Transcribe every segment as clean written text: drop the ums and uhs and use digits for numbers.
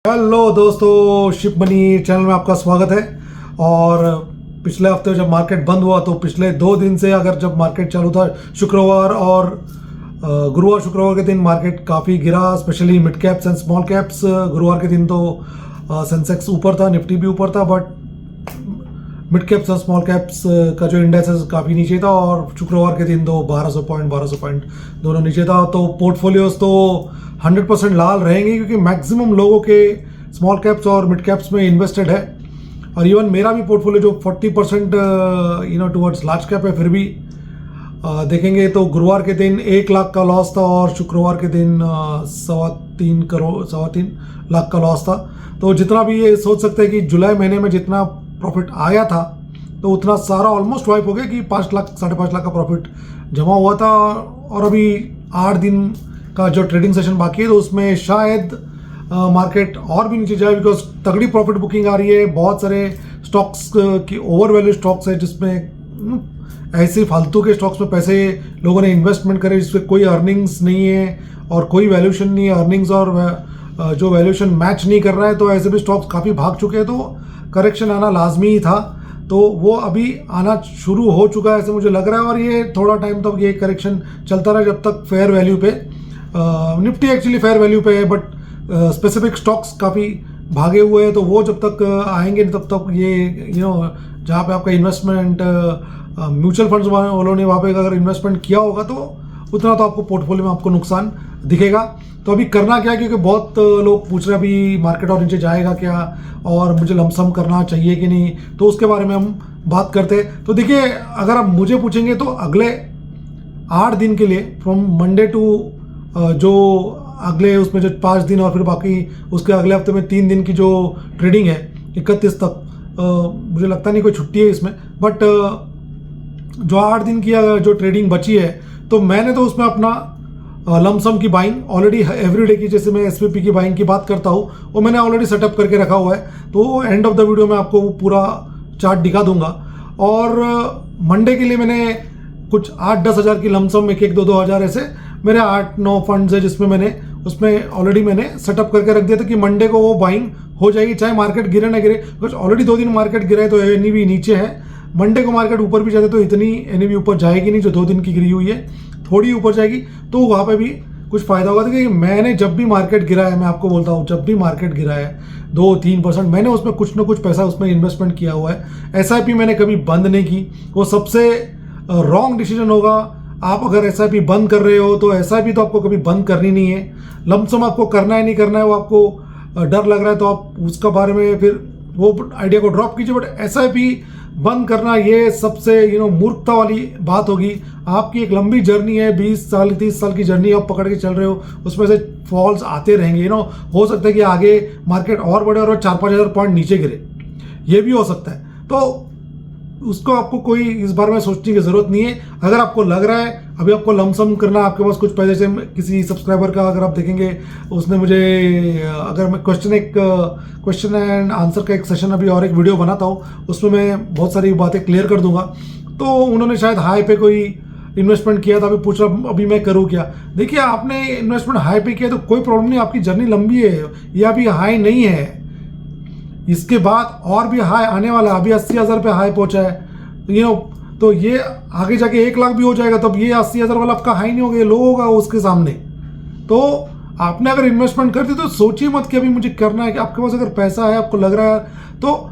Hello दोस्तों, ship money channel में आपका स्वागत है। और पिछले हफ्ते जब मार्केट बंद हुआ तो पिछले 2 दिन से अगर जब मार्केट चालू था शुक्रवार और गुरुवार शुक्रवार के दिन मार्केट काफ़ी गिरा, specially mid caps and small caps. गुरुवार के दिन तो सेंसेक्स ऊपर था, निफ्टी भी ऊपर था, बट मिड कैप्स और स्मॉल कैप्स का जो इंडेक्स है काफ़ी नीचे था। और शुक्रवार के दिन तो 1200 पॉइंट दोनों नीचे था। तो पोर्टफोलियोज तो 100% लाल रहेंगे क्योंकि मैक्सिमम लोगों के स्मॉल कैप्स और मिड कैप्स में इन्वेस्टेड है। और इवन मेरा भी पोर्टफोलियो जो 40% टुवर्ड्स लार्ज कैप है, फिर भी देखेंगे तो गुरुवार के दिन 1 लाख का लॉस था और शुक्रवार के दिन 3.25 लाख का लॉस था। तो जितना भी ये सोच सकते हैं कि जुलाई महीने में जितना प्रॉफिट आया था तो उतना सारा ऑलमोस्ट वाइप हो गया कि 5 लाख 5.5 लाख का प्रॉफिट जमा हुआ था। और अभी 8 दिन का जो ट्रेडिंग सेशन बाकी है तो उसमें शायद मार्केट और भी नीचे जाए, बिकॉज तगड़ी प्रॉफिट बुकिंग आ रही है। बहुत सारे स्टॉक्स की ओवर वैल्यू स्टॉक्स है जिसमें ऐसे फालतू के स्टॉक्स में पैसे लोगों ने इन्वेस्टमेंट करे जिसपे कोई अर्निंग्स नहीं है और कोई वैल्यूएशन नहीं है। अर्निंग्स और जो वैल्यूएशन मैच नहीं कर रहा है, तो ऐसे भी स्टॉक्स काफ़ी भाग चुके हैं। तो करेक्शन आना लाजमी ही था, तो वो अभी आना शुरू हो चुका है ऐसे मुझे लग रहा है। और ये थोड़ा टाइम तक ये करेक्शन चलता रहा जब तक फेयर वैल्यू पे, निफ्टी एक्चुअली फेयर वैल्यू पे है, बट स्पेसिफिक स्टॉक्स काफ़ी भागे हुए हैं। तो वो जब तक आएंगे तब तक ये जहाँ पे आपका इन्वेस्टमेंट म्यूचुअल फंड्स वालों ने वहाँ पे अगर इन्वेस्टमेंट किया होगा तो उतना तो आपको पोर्टफोलियो में आपको नुकसान दिखेगा। तो अभी करना क्या है, क्योंकि बहुत लोग पूछ रहे हैं अभी मार्केट और नीचे जाएगा क्या और मुझे लमसम करना चाहिए कि नहीं, तो उसके बारे में हम बात करते हैं। तो देखिए, अगर आप मुझे पूछेंगे तो अगले 8 दिन के लिए फ्रॉम मंडे टू जो अगले उसमें जो 5 दिन और फिर बाकी उसके अगले हफ्ते में 3 दिन की जो ट्रेडिंग है 31 तक, मुझे लगता नहीं कोई छुट्टी है इसमें, बट जो 8 दिन की जो ट्रेडिंग बची है तो मैंने तो उसमें अपना लमसम की बाइंग ऑलरेडी एवरीडे की, जैसे मैं एसपीपी की बाइंग की बात करता हूँ, वो मैंने ऑलरेडी सेटअप करके रखा हुआ है। तो एंड ऑफ द वीडियो में आपको पूरा चार्ट दिखा दूंगा। और मंडे के लिए मैंने कुछ 8-10 हज़ार की लमसम, 1-2 हज़ार ऐसे मेरे 8-9 फंड्स है जिसमें मैंने उसमें ऑलरेडी मैंने सेटअप करके रख दिया था कि मंडे को वो बाइंग हो जाएगी, चाहे मार्केट गिरे ना गिरे। बिकॉज ऑलरेडी 2 दिन मार्केट गिरा है तो एनईवी नीचे है। मंडे को मार्केट ऊपर भी जाते तो इतनी एनईवी ऊपर जाएगी नहीं, जो 2 दिन की गिरी हुई है थोड़ी ऊपर जाएगी, तो वहाँ पे भी कुछ फायदा होगा। क्योंकि मैंने जब भी मार्केट गिरा है, मैं आपको बोलता हूँ, जब भी मार्केट गिरा है 2-3%, मैंने उसमें कुछ ना कुछ पैसा उसमें इन्वेस्टमेंट किया हुआ है। एसआईपी मैंने कभी बंद नहीं की, वो सबसे रॉन्ग डिसीजन होगा। आप अगर एसआईपी बंद कर रहे हो तो एसआईपी तो आपको कभी बंद करनी नहीं है। लमसम आपको करना है नहीं करना है, वो आपको डर लग रहा है तो आप उसका बारे में फिर वो आइडिया को ड्रॉप कीजिए। बट एसआईपी बंद करना ये सबसे मूर्खता वाली बात होगी। आपकी एक लंबी जर्नी है, 20 साल 30 साल की जर्नी आप पकड़ के चल रहे हो, उसमें से फॉल्स आते रहेंगे। हो सकता है कि आगे मार्केट और बढ़े और 4-5 हज़ार पॉइंट नीचे गिरे, ये भी हो सकता है। तो उसको आपको कोई इस बारे में सोचने की जरूरत नहीं है। अगर आपको लग रहा है अभी आपको लमसम करना, आपके पास कुछ पैसे से, किसी सब्सक्राइबर का अगर आप देखेंगे उसने मुझे, अगर मैं क्वेश्चन एंड आंसर का एक सेशन अभी और एक वीडियो बनाता हूँ, उसमें मैं बहुत सारी बातें क्लियर कर दूंगा। तो उन्होंने शायद हाई पे कोई इन्वेस्टमेंट किया था, अभी पूछ रहा अभी मैं करूँ क्या। देखिए, आपने इन्वेस्टमेंट हाई पे किया तो कोई प्रॉब्लम नहीं, आपकी जर्नी लंबी है, ये अभी हाई नहीं है, इसके बाद और भी हाई आने वाला है। अभी 80 हज़ार पे हाई पहुंचा है, तो ये आगे जाके 1 लाख भी हो जाएगा, तब ये 80 हज़ार वाला आपका हाई नहीं होगा, ये लो होगा उसके सामने। तो आपने अगर इन्वेस्टमेंट कर दी तो सोचिए मत कि अभी मुझे करना है। कि आपके पास अगर पैसा है, आपको लग रहा है, तो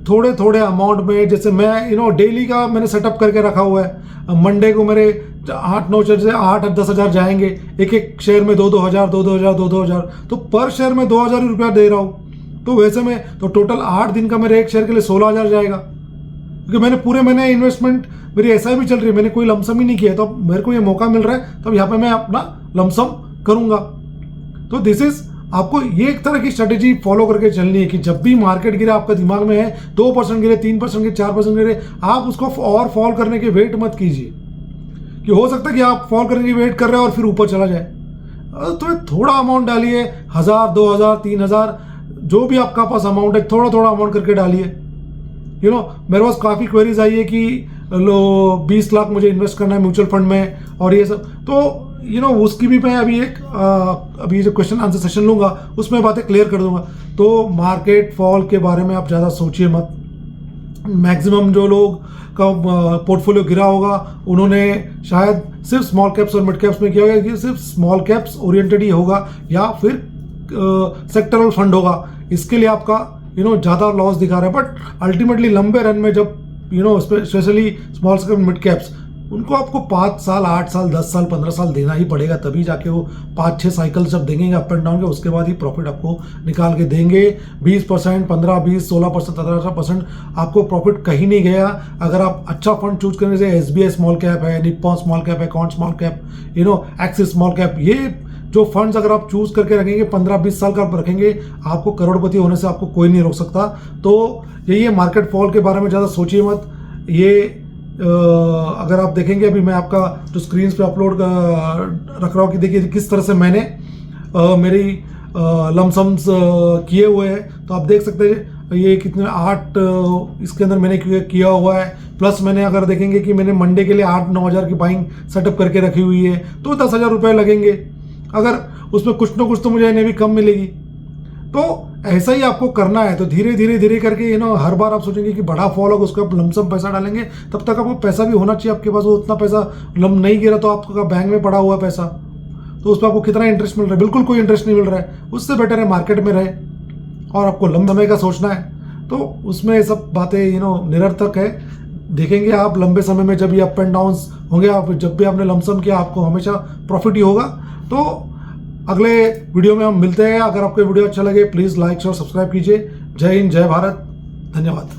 थोड़े थोड़े अमाउंट में, जैसे मैं डेली का मैंने सेटअप करके रखा हुआ है। मंडे को मेरे 8-9 शेयर से 8-10 हज़ार जाएंगे, एक शेयर में 2-2 हज़ार 2-2 हज़ार, तो पर शेयर में 2,000 रुपया दे रहा हूँ। तो वैसे में तो टोटल 8 दिन का मेरे एक शेयर के लिए 16 हज़ार जाएगा, क्योंकि मैंने पूरे महीने इन्वेस्टमेंट, मेरी एसआईपी चल रही है, मैंने कोई लमसम ही नहीं किया है। तो मेरे को ये मौका मिल रहा है, तो यहाँ पे मैं अपना लमसम करूंगा। तो दिस इज, आपको ये एक तरह की स्ट्रेटेजी फॉलो करके चलनी है कि जब भी मार्केट गिरे, आपका दिमाग में है 2% गिरे, 3% गिरे, 4% गिरे, आप उसको और फॉल करने के वेट मत कीजिए। कि हो सकता है कि आप फॉल करने की वेट कर रहे हो और फिर ऊपर चला जाए। तो थोड़ा अमाउंट डालिए, 1,000, 2,000, 3,000, जो भी आपका पास अमाउंट है, थोड़ा थोड़ा अमाउंट करके डालिए। मेरे पास काफ़ी क्वेरीज आई है कि लो 20 लाख मुझे इन्वेस्ट करना है म्यूचुअल फंड में और ये सब, तो उसकी भी मैं अभी जो क्वेश्चन आंसर सेशन लूँगा उसमें बातें क्लियर कर दूंगा। तो मार्केट फॉल के बारे में आप ज़्यादा सोचिए मत। मैक्सिमम जो लोग का पोर्टफोलियो गिरा होगा उन्होंने शायद सिर्फ स्मॉल कैप्स और मिड कैप्स में किया होगा, कि सिर्फ स्मॉल कैप्स ओरिएंटेड ही होगा या फिर सेक्टरल फंड होगा, इसके लिए आपका ज़्यादा लॉस दिखा रहा है। बट अल्टीमेटली लंबे रन में जब specially small cap mid caps, उनको आपको 5 साल 8 साल 10 साल 15 साल देना ही पड़ेगा, तभी जाके वो 5-6 साइकिल जब देंगे अप एंड डाउन के, उसके बाद ही प्रॉफिट आपको निकाल के देंगे। 20%, 15, 20, 16%, 17% आपको प्रॉफिट कहीं नहीं गया। अगर आप अच्छा फंड चूज करने से SBI स्मॉल कैप है, निप्पॉन स्मॉल कैप है, कॉन small cap, Axis small cap, ये जो फंड्स अगर आप चूज करके रखेंगे 15-20 साल का आप रखेंगे, आपको करोड़पति होने से आपको कोई नहीं रोक सकता। तो यही है, मार्केट फॉल के बारे में ज़्यादा सोचिए मत। ये अगर आप देखेंगे, अभी मैं आपका जो स्क्रीन पे अपलोड रख रहा हूँ कि देखिए किस तरह से मैंने मेरी लमसम्स किए हुए हैं, तो आप देख सकते हैं ये कितने 8 इसके अंदर मैंने किया हुआ है। प्लस मैंने अगर देखेंगे कि मैंने मंडे के लिए 8-9 हज़ार की बाइंग सेटअप करके रखी हुई है, तो 10,000 रुपये लगेंगे। अगर उसमें कुछ ना कुछ तो मुझे NAV कम मिलेगी। तो ऐसा ही आपको करना है। तो धीरे धीरे करके हर बार आप सोचेंगे कि बड़ा फॉल होगा उसको आप लमसम पैसा डालेंगे, तब तक आपको पैसा भी होना चाहिए आपके पास। वो उतना पैसा नहीं गिरा तो आपका बैंक में पड़ा हुआ पैसा, तो उस पर आपको कितना इंटरेस्ट मिल रहा है? बिल्कुल कोई इंटरेस्ट नहीं मिल रहा है। उससे बेटर है मार्केट में रहे और आपको लंबे समय का सोचना है। तो उसमें ये सब बातें निरर्थक है। देखेंगे आप लंबे समय में जब ये अप एंड डाउन होंगे, आप जब भी आपने लमसम किया आपको हमेशा प्रॉफिट ही होगा। तो अगले वीडियो में हम मिलते हैं। अगर आपको वीडियो अच्छा लगे प्लीज़ लाइक और सब्सक्राइब कीजिए। जय हिंद, जय भारत, धन्यवाद।